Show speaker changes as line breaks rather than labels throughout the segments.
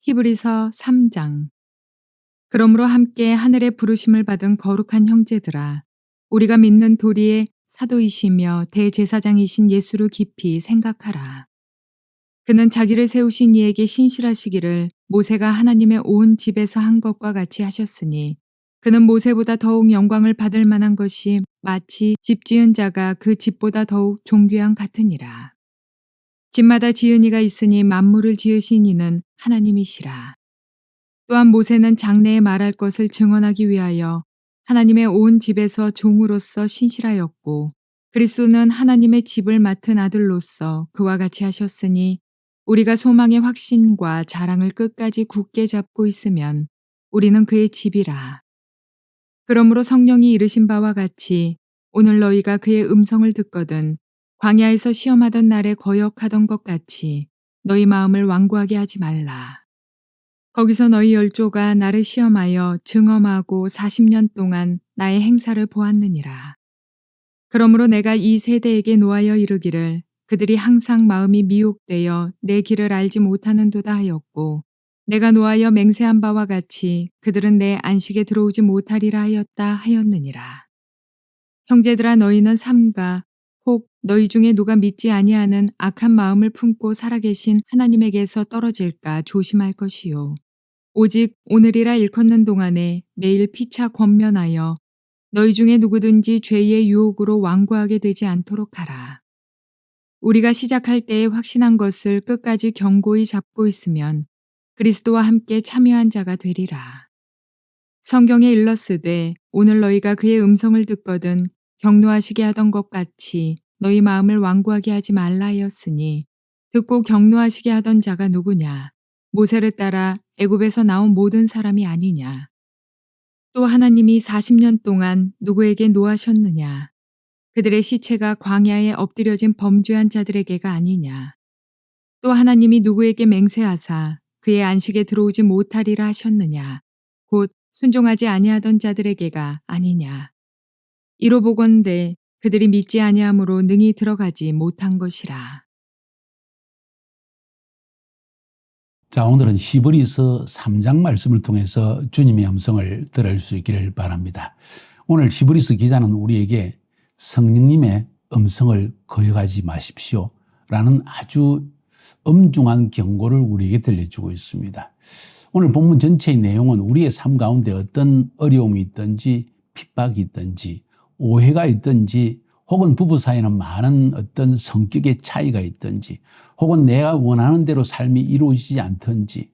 히브리서 3장. 그러므로 함께 하늘의 부르심을 받은 거룩한 형제들아, 우리가 믿는 도리의 사도이시며 대제사장이신 예수를 깊이 생각하라. 그는 자기를 세우신 이에게 신실하시기를 모세가 하나님의 온 집에서 한 것과 같이 하셨으니, 그는 모세보다 더욱 영광을 받을 만한 것이 마치 집 지은 자가 그 집보다 더욱 존귀한 같으니라. 집마다 지은 이가 있으니 만물을 지으신 이는 하나님이시라. 또한 모세는 장래에 말할 것을 증언하기 위하여 하나님의 온 집에서 종으로서 신실하였고, 그리스도는 하나님의 집을 맡은 아들로서 그와 같이 하셨으니, 우리가 소망의 확신과 자랑을 끝까지 굳게 잡고 있으면 우리는 그의 집이라. 그러므로 성령이 이르신 바와 같이 오늘 너희가 그의 음성을 듣거든 광야에서 시험하던 날에 거역하던 것 같이 너희 마음을 완고하게 하지 말라. 거기서 너희 열조가 나를 시험하여 증언하고 40년 동안 나의 행사를 보았느니라. 그러므로 내가 이 세대에게 노하여 이르기를 그들이 항상 마음이 미혹되어 내 길을 알지 못하는도다 하였고, 내가 노하여 맹세한 바와 같이 그들은 내 안식에 들어오지 못하리라 하였다 하였느니라. 형제들아, 너희는 삼가 혹 너희 중에 누가 믿지 아니하는 악한 마음을 품고 살아계신 하나님에게서 떨어질까 조심할 것이요. 오직 오늘이라 일컫는 동안에 매일 피차 권면하여 너희 중에 누구든지 죄의 유혹으로 완고하게 되지 않도록 하라. 우리가 시작할 때에 확신한 것을 끝까지 견고히 잡고 있으면 그리스도와 함께 참여한 자가 되리라. 성경에 일렀으되 오늘 너희가 그의 음성을 듣거든 격노하시게 하던 것 같이 너희 마음을 완고하게 하지 말라 하였으니, 듣고 격노하시게 하던 자가 누구냐? 모세를 따라 애굽에서 나온 모든 사람이 아니냐? 또 하나님이 40년 동안 누구에게 노하셨느냐? 그들의 시체가 광야에 엎드려진 범죄한 자들에게가 아니냐? 또 하나님이 누구에게 맹세하사 그의 안식에 들어오지 못하리라 하셨느냐? 곧 순종하지 아니하던 자들에게가 아니냐? 이로 보건대 그들이 믿지 아니함으로 능히 들어가지 못한 것이라.
자, 오늘은 히브리서 3장 말씀을 통해서 주님의 음성을 들을 수 있기를 바랍니다. 오늘 히브리서 기자는 우리에게 성령님의 음성을 거역하지 마십시오 라는 아주 엄중한 경고를 우리에게 들려주고 있습니다. 오늘 본문 전체의 내용은 우리의 삶 가운데 어떤 어려움이 있든지 핍박이 있든지 오해가 있든지 혹은 부부 사이에는 많은 어떤 성격의 차이가 있든지 혹은 내가 원하는 대로 삶이 이루어지지 않든지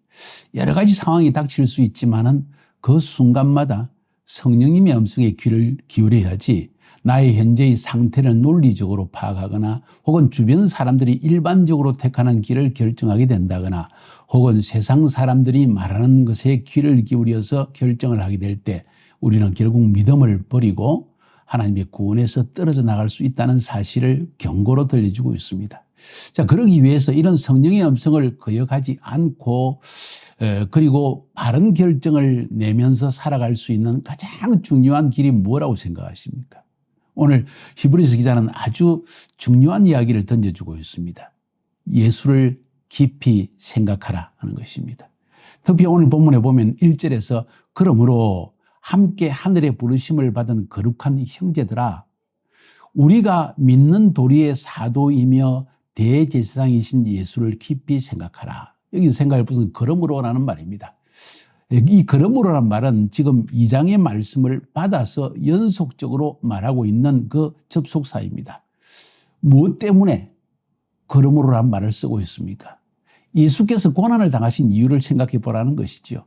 여러 가지 상황이 닥칠 수 있지만은 그 순간마다 성령님의 음성에 귀를 기울여야지 나의 현재의 상태를 논리적으로 파악하거나 혹은 주변 사람들이 일반적으로 택하는 길을 결정하게 된다거나 혹은 세상 사람들이 말하는 것에 귀를 기울여서 결정을 하게 될 때 우리는 결국 믿음을 버리고 하나님의 구원에서 떨어져 나갈 수 있다는 사실을 경고로 들려주고 있습니다. 자, 그러기 위해서 이런 성령의 음성을 거역하지 않고 그리고 바른 결정을 내면서 살아갈 수 있는 가장 중요한 길이 뭐라고 생각하십니까? 오늘 히브리서 기자는 아주 중요한 이야기를 던져주고 있습니다. 예수를 깊이 생각하라 하는 것입니다. 특히 오늘 본문에 보면 1절에서 그러므로 함께 하늘의 부르심을 받은 거룩한 형제들아, 우리가 믿는 도리의 사도이며 대제사장이신 예수를 깊이 생각하라. 여기 생각해 보면 그러므로라는 말입니다. 이 그러므로란 말은 지금 2장의 말씀을 받아서 연속적으로 말하고 있는 그 접속사입니다. 무엇 때문에 그러므로란 말을 쓰고 있습니까? 예수께서 고난을 당하신 이유를 생각해 보라는 것이죠.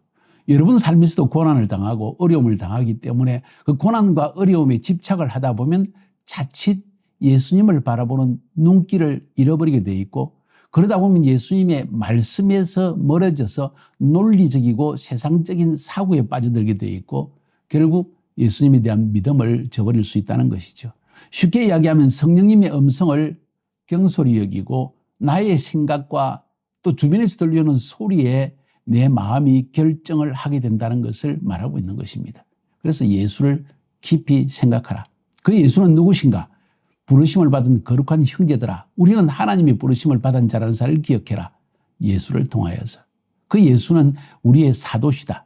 여러분 삶에서도 고난을 당하고 어려움을 당하기 때문에 그 고난과 어려움에 집착을 하다 보면 자칫 예수님을 바라보는 눈길을 잃어버리게 돼 있고, 그러다 보면 예수님의 말씀에서 멀어져서 논리적이고 세상적인 사고에 빠져들게 돼 있고 결국 예수님에 대한 믿음을 저버릴 수 있다는 것이죠. 쉽게 이야기하면 성령님의 음성을 경솔히 여기고 나의 생각과 또 주변에서 들려오는 소리에 내 마음이 결정을 하게 된다는 것을 말하고 있는 것입니다. 그래서 예수를 깊이 생각하라. 그 예수는 누구신가? 부르심을 받은 거룩한 형제들아, 우리는 하나님의 부르심을 받은 자라는 사실을 기억해라. 예수를 통하여서. 그 예수는 우리의 사도시다.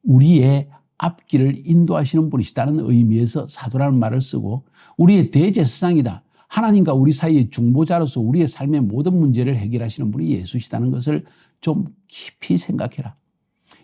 우리의 앞길을 인도하시는 분이시다는 의미에서 사도라는 말을 쓰고 우리의 대제사장이다. 하나님과 우리 사이의 중보자로서 우리의 삶의 모든 문제를 해결하시는 분이 예수시다는 것을 좀 깊이 생각해라.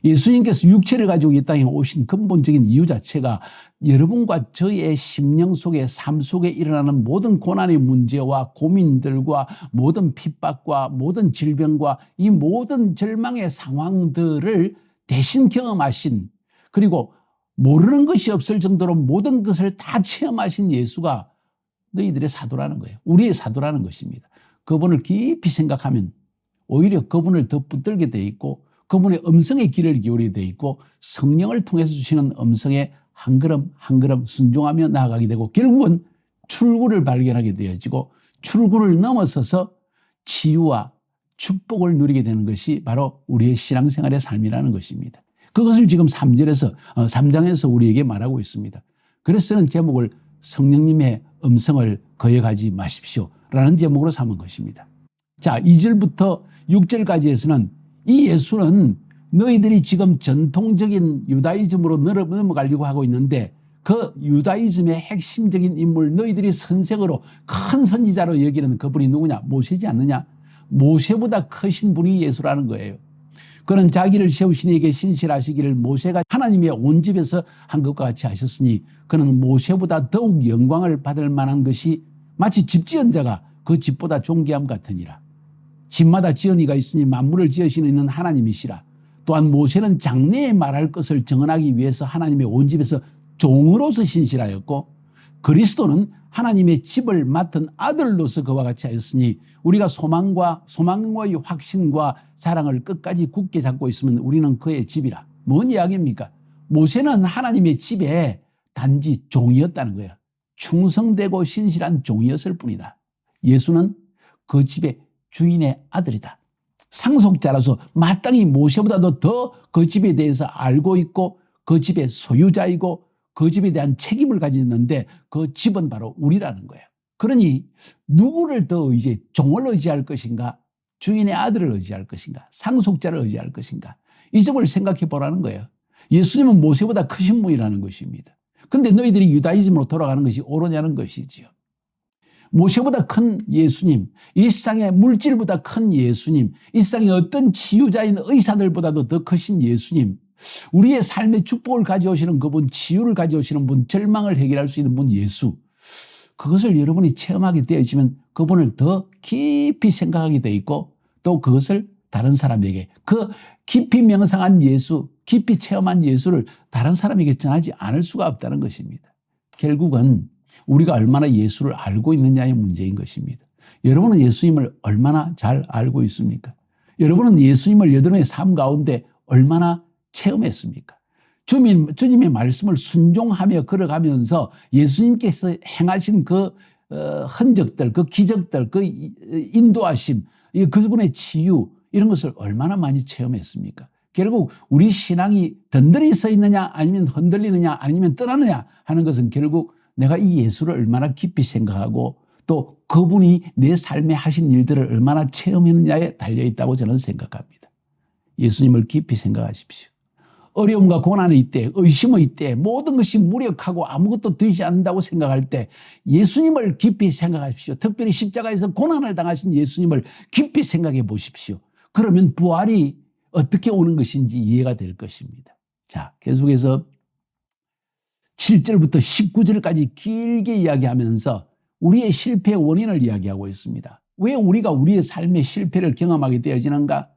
예수님께서 육체를 가지고 이 땅에 오신 근본적인 이유 자체가 여러분과 저의 심령 속에 삶 속에 일어나는 모든 고난의 문제와 고민들과 모든 핍박과 모든 질병과 이 모든 절망의 상황들을 대신 경험하신 그리고 모르는 것이 없을 정도로 모든 것을 다 체험하신 예수가 너희들의 사도라는 거예요. 우리의 사도라는 것입니다. 그분을 깊이 생각하면 오히려 그분을 더 붙들게 돼 있고 그분의 음성에 귀를 기울이게 돼 있고 성령을 통해서 주시는 음성에 한 걸음 한 걸음 순종하며 나아가게 되고 결국은 출구를 발견하게 되어지고 출구를 넘어서서 치유와 축복을 누리게 되는 것이 바로 우리의 신앙생활의 삶이라는 것입니다. 그것을 지금 3장에서 우리에게 말하고 있습니다. 그래서 저는 제목을 성령님의 음성을 거역하지 마십시오 라는 제목으로 삼은 것입니다. 자, 2절부터 6절까지에서는 이 예수는 너희들이 지금 전통적인 유다이즘으로 넘어가려고 하고 있는데 그 유다이즘의 핵심적인 인물 너희들이 선생으로 큰 선지자로 여기는 그분이 누구냐? 모세지 않느냐? 모세보다 크신 분이 예수라는 거예요. 그는 자기를 세우신 이에게 신실하시기를 모세가 하나님의 온 집에서 한 것과 같이 하셨으니 그는 모세보다 더욱 영광을 받을 만한 것이 마치 집지은 자가 그 집보다 존귀함 같으니라. 집마다 지은이가 있으니 만물을 지으시는 이는 하나님이시라. 또한 모세는 장래에 말할 것을 정언하기 위해서 하나님의 온 집에서 종으로서 신실하였고 그리스도는 하나님의 집을 맡은 아들로서 그와 같이 하였으니 우리가 소망의 확신과 사랑을 끝까지 굳게 잡고 있으면 우리는 그의 집이라. 뭔 이야기입니까? 모세는 하나님의 집에 단지 종이었다는 거예요. 충성되고 신실한 종이었을 뿐이다. 예수는 그 집의 주인의 아들이다. 상속자라서 마땅히 모세보다도 더 그 집에 대해서 알고 있고 그 집의 소유자이고 그 집에 대한 책임을 가지고 있는데 그 집은 바로 우리라는 거예요. 그러니 누구를 더 종을 의지할 것인가? 주인의 아들을 의지할 것인가? 상속자를 의지할 것인가? 이 점을 생각해 보라는 거예요. 예수님은 모세보다 크신 분이라는 것입니다. 그런데 너희들이 유다이즘으로 돌아가는 것이 옳으냐는 것이지요. 모세보다 큰 예수님, 이 세상의 물질보다 큰 예수님, 이 세상의 어떤 치유자인 의사들보다도 더 크신 예수님, 우리의 삶의 축복을 가져오시는 그분, 치유를 가져오시는 분, 절망을 해결할 수 있는 분 예수, 그것을 여러분이 체험하게 되어지면 그분을 더 깊이 생각하게 돼 있고 또 그것을 다른 사람에게 그 깊이 명상한 예수, 깊이 체험한 예수를 다른 사람에게 전하지 않을 수가 없다는 것입니다. 결국은 우리가 얼마나 예수를 알고 있느냐의 문제인 것입니다. 여러분은 예수님을 얼마나 잘 알고 있습니까? 여러분은 예수님을 여러분의 삶 가운데 얼마나 체험했습니까? 주님의 말씀을 순종하며 걸어가면서 예수님께서 행하신 그 흔적들, 그 기적들, 그 인도하심, 그분의 치유 이런 것을 얼마나 많이 체험했습니까? 결국 우리 신앙이 든든히 서 있느냐 아니면 흔들리느냐 아니면 떠나느냐 하는 것은 결국 내가 이 예수를 얼마나 깊이 생각하고 또 그분이 내 삶에 하신 일들을 얼마나 체험했느냐에 달려있다고 저는 생각합니다. 예수님을 깊이 생각하십시오. 어려움과 고난의 때, 의심의 때, 모든 것이 무력하고 아무것도 되지 않는다고 생각할 때 예수님을 깊이 생각하십시오. 특별히 십자가에서 고난을 당하신 예수님을 깊이 생각해 보십시오. 그러면 부활이 어떻게 오는 것인지 이해가 될 것입니다. 자, 계속해서 7절부터 19절까지 길게 이야기하면서 우리의 실패의 원인을 이야기하고 있습니다. 왜 우리가 우리의 삶의 실패를 경험하게 되어지는가?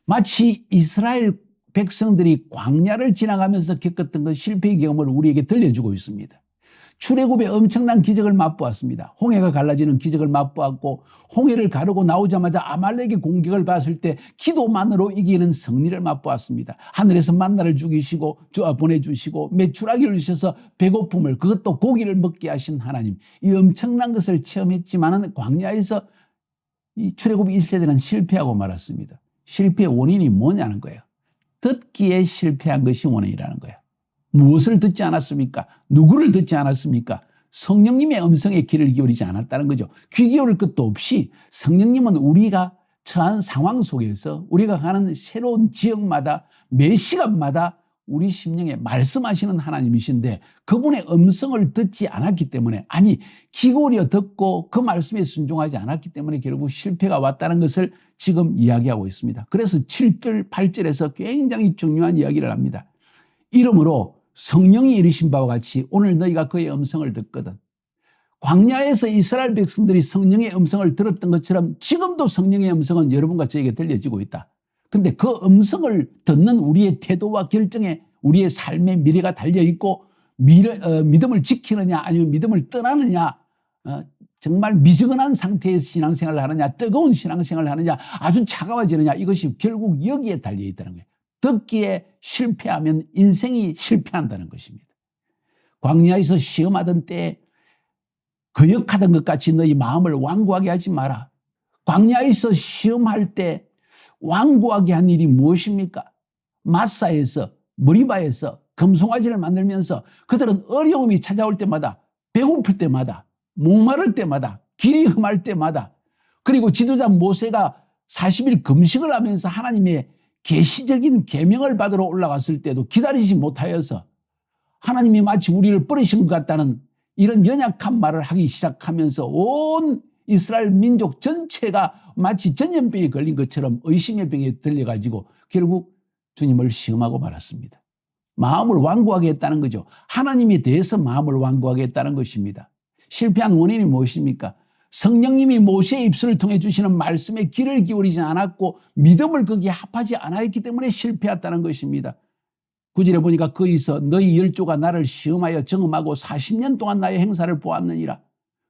마치 이스라엘 백성들이 광야를 지나가면서 겪었던 그 실패의 경험을 우리에게 들려주고 있습니다. 출애굽의 엄청난 기적을 맛보았습니다. 홍해가 갈라지는 기적을 맛보았고 홍해를 가르고 나오자마자 아말렉의 공격을 받았을 때 기도만으로 이기는 승리를 맛보았습니다. 하늘에서 만나를 죽이시고 보내주시고 메추라기를 주셔서 배고픔을 그것도 고기를 먹게 하신 하나님, 이 엄청난 것을 체험했지만은 광야에서 이 출애굽 1세대는 실패하고 말았습니다. 실패의 원인이 뭐냐는 거예요. 듣기에 실패한 것이 원인이라는 거예요. 무엇을 듣지 않았습니까? 누구를 듣지 않았습니까? 성령님의 음성에 귀를 기울이지 않았다는 거죠. 귀 기울일 것도 없이 성령님은 우리가 처한 상황 속에서 우리가 가는 새로운 지역마다 매 시간마다 우리 심령에 말씀하시는 하나님이신데 그분의 음성을 듣지 않았기 때문에, 아니 기울여 듣고 그 말씀에 순종하지 않았기 때문에 결국 실패가 왔다는 것을 지금 이야기하고 있습니다. 그래서 7절 8절에서 굉장히 중요한 이야기를 합니다. 이러므로 성령이 이르신 바와 같이 오늘 너희가 그의 음성을 듣거든. 광야에서 이스라엘 백성들이 성령의 음성을 들었던 것처럼 지금도 성령의 음성은 여러분과 저에게 들려지고 있다. 근데 그 음성을 듣는 우리의 태도와 결정에 우리의 삶의 미래가 달려있고, 믿음을 지키느냐 아니면 믿음을 떠나느냐, 정말 미지근한 상태에서 신앙생활을 하느냐, 뜨거운 신앙생활을 하느냐, 아주 차가워지느냐, 이것이 결국 여기에 달려있다는 거예요. 듣기에 실패하면 인생이 실패한다는 것입니다. 광야에서 시험하던 때에 거역하던 것 같이 너희 마음을 완고하게 하지 마라. 광야에서 시험할 때 완고하게 한 일이 무엇입니까? 마사에서, 머리바에서 금송아지를 만들면서 그들은 어려움이 찾아올 때마다, 배고플 때마다, 목마를 때마다, 길이 험할 때마다, 그리고 지도자 모세가 40일 금식을 하면서 하나님의 계시적인 계명을 받으러 올라갔을 때도 기다리지 못하여서 하나님이 마치 우리를 버리신 것 같다는 이런 연약한 말을 하기 시작하면서 온 이스라엘 민족 전체가 마치 전염병에 걸린 것처럼 의심의 병에 들려가지고 결국 주님을 시험하고 말았습니다. 마음을 완고하게 했다는 거죠. 하나님에 대해서 마음을 완고하게 했다는 것입니다. 실패한 원인이 무엇입니까? 성령님이 모세의 입술을 통해 주시는 말씀에 귀를 기울이지 않았고 믿음을 거기에 합하지 않았기 때문에 실패했다는 것입니다. 9절에 보니까 거기서 너희 열조가 나를 시험하여 정음하고 40년 동안 나의 행사를 보았느니라.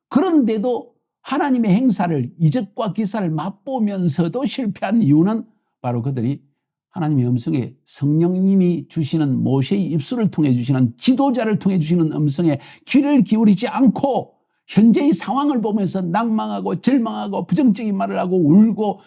그런데도 하나님의 행사를, 이적과 기사를 맛보면서도 실패한 이유는 바로 그들이 하나님의 음성에, 성령님이 주시는 모세의 입술을 통해 주시는, 지도자를 통해 주시는 음성에 귀를 기울이지 않고 현재의 상황을 보면서 낭망하고 절망하고 부정적인 말을 하고 울고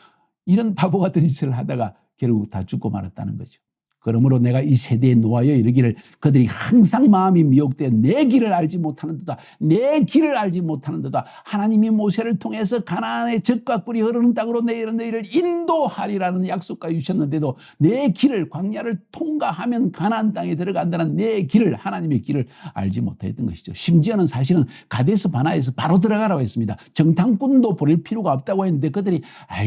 이런 바보 같은 짓을 하다가 결국 다 죽고 말았다는 거죠. 그러므로 내가 이 세대에 놓아여 이르기를 그들이 항상 마음이 미혹되어 내 길을 알지 못하는도다. 내 길을 알지 못하는도다. 하나님이 모세를 통해서 가나안의 젖과 꿀이 흐르는 땅으로 너희를 인도하리라는 약속까지 주셨는데도 내 길을, 광야를 통과하면 가나안 땅에 들어간다는 내 길을, 하나님의 길을 알지 못했던 것이죠. 심지어는 사실은 가데스 바나에서 바로 들어가라고 했습니다. 정탐꾼도 보낼 필요가 없다고 했는데 그들이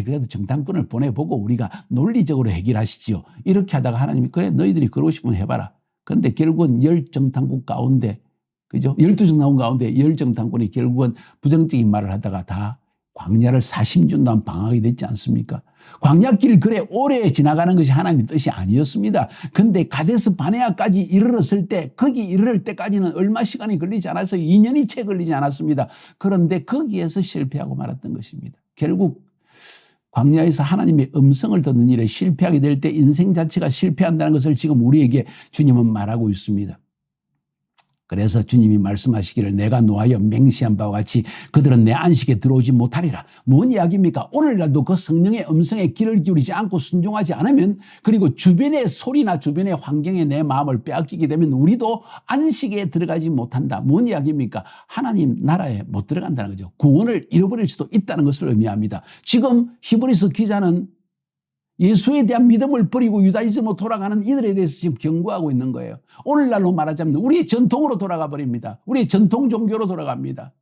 그래도 정탐꾼을 보내보고 우리가 논리적으로 해결하시지요. 이렇게 하다가 하나님 그래 너희들이 그러고 싶으면 해봐라. 그런데 결국은 10정탐꾼 가운데, 그죠? 12정탐꾼 가운데 10정탐꾼이 결국은 부정적인 말을 하다가 다 광야를 40년 동안 방황하게 됐지 않습니까? 광야길 그래 오래 지나가는 것이 하나님의 뜻이 아니었습니다. 근데 가데스 바네아까지 이르렀을 때, 거기 이르를 때까지는 얼마 시간이 걸리지 않아서 2년이 채 걸리지 않았습니다. 그런데 거기에서 실패하고 말았던 것입니다. 결국 광야에서 하나님의 음성을 듣는 일에 실패하게 될 때 인생 자체가 실패한다는 것을 지금 우리에게 주님은 말하고 있습니다. 그래서 주님이 말씀하시기를 내가 노하여 맹세한 바와 같이 그들은 내 안식에 들어오지 못하리라. 뭔 이야기입니까? 오늘날도 그 성령의 음성에 귀를 기울이지 않고 순종하지 않으면, 그리고 주변의 소리나 주변의 환경에 내 마음을 빼앗기게 되면 우리도 안식에 들어가지 못한다. 뭔 이야기입니까? 하나님 나라에 못 들어간다는 거죠. 구원을 잃어버릴 수도 있다는 것을 의미합니다. 지금 히브리서 기자는 예수에 대한 믿음을 버리고 유다이즘으로 돌아가는 이들에 대해서 지금 경고하고 있는 거예요. 오늘날로 말하자면 우리의 전통으로 돌아가 버립니다. 우리의 전통 종교로 돌아갑니다.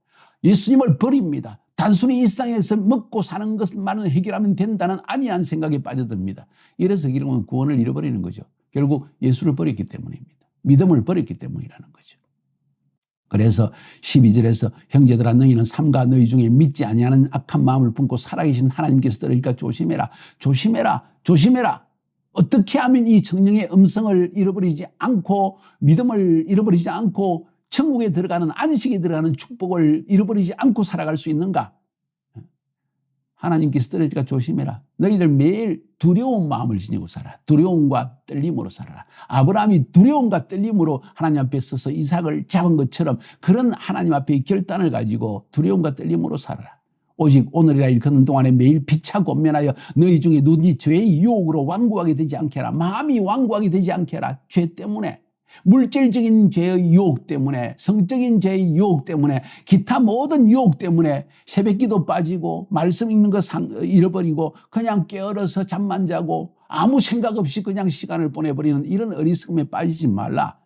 예수님을 버립니다. 단순히 일상에서 먹고 사는 것만을 해결하면 된다는 안이한 생각에 빠져듭니다. 이래서 이런 구원을 잃어버리는 거죠. 결국 예수를 버렸기 때문입니다. 믿음을 버렸기 때문이라는 거죠. 그래서 12절에서 형제들아 너희는 삼가 너희 중에 믿지 아니하는 악한 마음을 품고 살아계신 하나님께서 들으니까 조심해라. 조심해라. 조심해라. 어떻게 하면 이 성령의 음성을 잃어버리지 않고 믿음을 잃어버리지 않고 천국에 들어가는, 안식에 들어가는 축복을 잃어버리지 않고 살아갈 수 있는가? 하나님께서 떨어지니까 조심해라. 너희들 매일 두려운 마음을 지니고 살아. 두려움과 떨림으로 살아라. 아브라함이 두려움과 떨림으로 하나님 앞에 서서 이삭을 잡은 것처럼 그런 하나님 앞에 결단을 가지고 두려움과 떨림으로 살아라. 오직 오늘이라 일컫는 동안에 매일 피차 권면하여 너희 중에 누구니 죄의 유혹으로 완고하게 되지 않게 하라. 마음이 완고하게 되지 않게 하라. 죄 때문에. 물질적인 죄의 유혹 때문에, 성적인 죄의 유혹 때문에, 기타 모든 유혹 때문에 새벽기도 빠지고 말씀 읽는 거 잃어버리고 그냥 깨어러서 잠만 자고 아무 생각 없이 그냥 시간을 보내버리는 이런 어리석음에 빠지지 말라.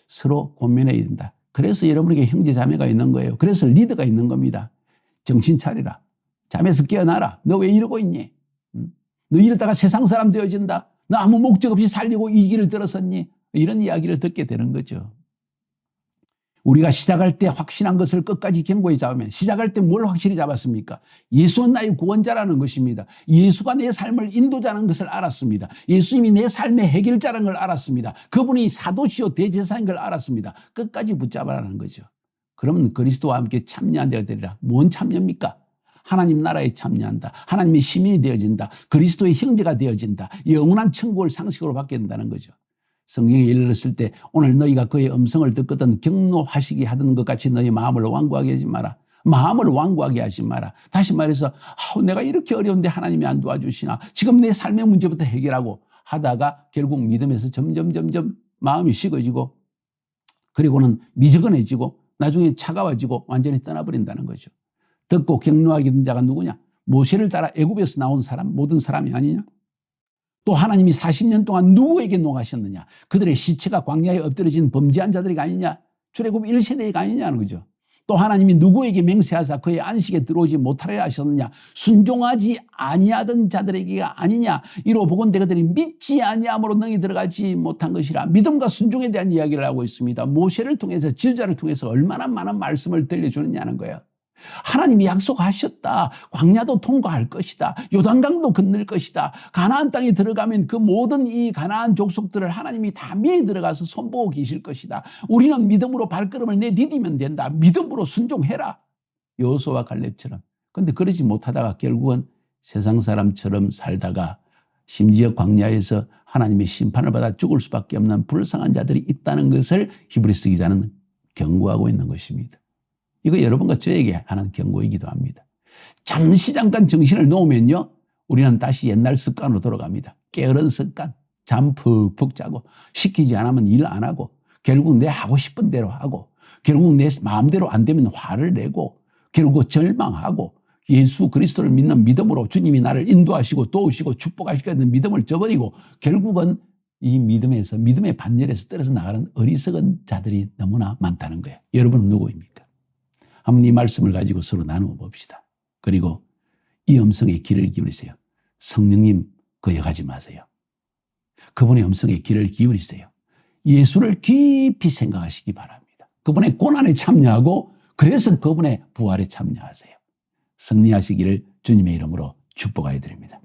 서로 고민해야 된다. 그래서 여러분에게 형제 자매가 있는 거예요. 그래서 리더가 있는 겁니다. 정신 차리라. 잠에서 깨어나라. 너 왜 이러고 있니? 너 이러다가 세상 사람 되어진다. 너 아무 목적 없이 살려고 이 길을 들었었니? 이런 이야기를 듣게 되는 거죠. 우리가 시작할 때 확신한 것을 끝까지 견고히 잡으면, 시작할 때 뭘 확실히 잡았습니까? 예수는 나의 구원자라는 것입니다. 예수가 내 삶을 인도자라는 것을 알았습니다. 예수님이 내 삶의 해결자라는 걸 알았습니다. 그분이 사도시요 대제사인 걸 알았습니다. 끝까지 붙잡아라는 거죠. 그러면 그리스도와 함께 참여한 자가 되리라. 뭔 참여입니까? 하나님 나라에 참여한다. 하나님의 시민이 되어진다. 그리스도의 형제가 되어진다. 영원한 천국을 상식으로 받게 된다는 거죠. 성경에 이르렀을 때 오늘 너희가 그의 음성을 듣거든 경노하시게 하던 것 같이 너희 마음을 완고하게 하지 마라. 마음을 완고하게 하지 마라. 다시 말해서 내가 이렇게 어려운데 하나님이 안 도와주시나. 지금 내 삶의 문제부터 해결하고 하다가 결국 믿음에서 점점 마음이 식어지고 그리고는 미적은해지고 나중에 차가워지고 완전히 떠나버린다는 거죠. 듣고 격노하게 된 자가 누구냐? 모세를 따라 애굽에서 나온 사람, 모든 사람이 아니냐? 또 하나님이 40년 동안 누구에게 농하셨느냐? 그들의 시체가 광야에 엎드려진 범죄한 자들이 아니냐? 출애굽 1세대가 아니냐는 거죠. 또 하나님이 누구에게 맹세하사 그의 안식에 들어오지 못하려 하셨느냐? 순종하지 아니하던 자들에게가 아니냐? 이로 보건대 그들이 믿지 아니함으로 능히 들어가지 못한 것이라. 믿음과 순종에 대한 이야기를 하고 있습니다. 모세를 통해서, 지도자를 통해서 얼마나 많은 말씀을 들려주느냐는 거예요. 하나님이 약속하셨다. 광야도 통과할 것이다. 요단강도 건널 것이다. 가나안 땅에 들어가면 그 모든 이 가나안 족속들을 하나님이 다 미리 들어가서 손보고 계실 것이다. 우리는 믿음으로 발걸음을 내디디면 된다. 믿음으로 순종해라. 여호수아와 갈렙처럼. 그런데 그러지 못하다가 결국은 세상 사람처럼 살다가 심지어 광야에서 하나님의 심판을 받아 죽을 수밖에 없는 불쌍한 자들이 있다는 것을 히브리서 기자는 경고하고 있는 것입니다. 이거 여러분과 저에게 하는 경고이기도 합니다. 잠시 잠깐 정신을 놓으면요, 우리는 다시 옛날 습관으로 돌아갑니다. 게으른 습관, 잠 푹푹 자고, 시키지 않으면 일 안 하고, 결국 내 하고 싶은 대로 하고, 결국 내 마음대로 안 되면 화를 내고, 결국 절망하고, 예수 그리스도를 믿는 믿음으로 주님이 나를 인도하시고 도우시고 축복하시겠다는 믿음을 저버리고, 결국은 이 믿음에서, 믿음의 반열에서 떨어져 나가는 어리석은 자들이 너무나 많다는 거예요. 여러분은 누구입니까? 한번 이 말씀을 가지고 서로 나누어 봅시다. 그리고 이 음성에 귀를 기울이세요. 성령님 거역하지 마세요. 그분의 음성에 귀를 기울이세요. 예수를 깊이 생각하시기 바랍니다. 그분의 고난에 참여하고 그래서 그분의 부활에 참여하세요. 승리하시기를 주님의 이름으로 축복하여 드립니다.